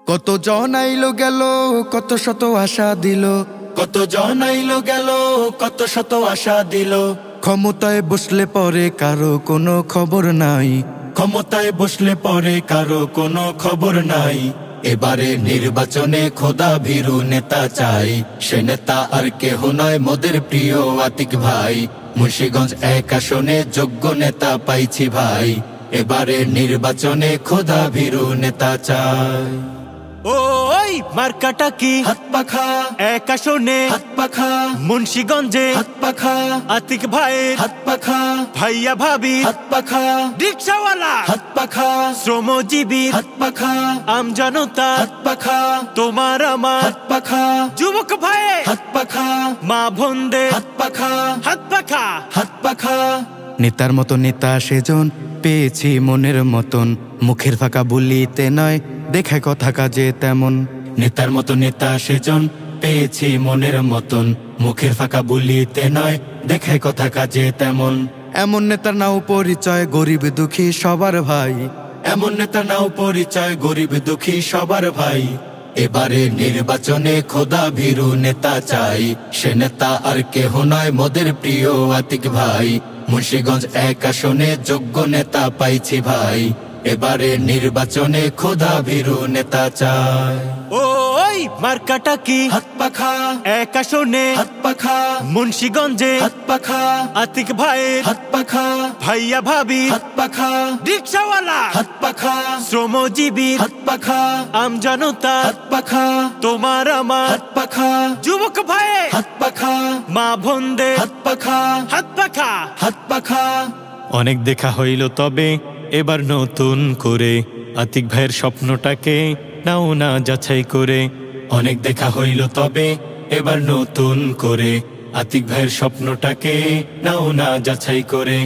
কত জন আইলো গেল, কত শত আশা দিল, কত জন আইলো গেল, কত শত আশা দিল। ক্ষমতায় বসলে পরে কারো কোনো খবর নাই, ক্ষমতায় বসলে পরে কারো কোনো খবর নাই। এবারে নির্বাচনে খোদা ভীরু নেতা চাই, সে নেতা আর কেহ নয় মোদের প্রিয় আতিক ভাই। মুন্সিগঞ্জ 1 আসনে যোগ্য নেতা পাইছি ভাই, এবারে নির্বাচনে খোদা ভীরু নেতা চাই। ওই মার্কাটা কি হাত পাখা, 1 আসনে হাত পাখা, মুন্সিগঞ্জে হাত পাখা, আতিক ভাইয়ের হাত পাখা, ভাইয়া ভাবি হাত পাখা, রিক্সাওয়ালা হাত পাখা, শ্রমজীবী হাত পাখা, আমজনতা হাত পাখা, তোমার আমার হাত পাখা, যুবক ভাই হাত পাখা, মা বোনদের হাত পাখা, হাত পাখা। হাত পাখা। নেতার মতো নেতা সেজন পেয়েছি মনের মতন, মুখের ফাঁকা বলিতে নয় দেখায় কথা কাজে তেমন। নেতার মতো নেতা সেজন পেয়েছি মনের মতন, মুখের ফাঁকা বলিতে নয় দেখায় কথা কাজে তেমন। এমন নেতার নাও পরিচয় গরিব দুঃখী সবার ভাই, এমন নেতা নাও পরিচয় গরিব দুঃখী সবার ভাই। এবারে নির্বাচনে খোদা ভীরু নেতা চাই, সে নেতা আর কেহ নয় মোদের প্রিয় আতিক ভাই। মুন্সিগঞ্জ 1 আসনে যোগ্য নেতা পাইছি ভাই, এবারে নির্বাচনে খোদা ভীরু নেতা চাই। ওই মার্কাটা কি হাত পাখা, 1 আসনে হাত পাখা, মুন্সিগঞ্জে হাত পাখা, আতিক ভাইয়ের হাত পাখা, ভাইয়া ভাবি হাত পাখা, রিক্সাওয়ালা হাত পাখা, শ্রমজীবী হাত পাখা, আমজনতা হাত পাখা, তোমার আমার হাত পাখা, যুবক ভাই হাত পাখা, মা বোনদের হাত পাখা, হাত পাখা। হাত পাখা। অনেক দেখা হইল তবে এবার নতুন করে আতিক ভাইয়ের স্বপ্নটাকে নাও না যাচাই করে। অনেক দেখা হইল তবে এবার নতুন করে আতিক ভাইয়ের স্বপ্নটাকে নাও না যাচাই করে।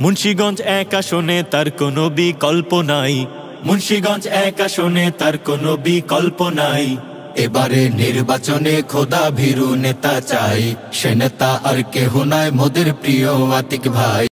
মুন্সিগঞ্জ 1 আসনে তার কোনো বিকল্প নাই, মুন্সিগঞ্জ 1 আসনে তার কোনো বিকল্প নাই। এবারে নির্বাচনে খোদা ভীরু নেতা চাই, সে নেতা আর কেহ নয় মোদের প্রিয় আতিক ভাই।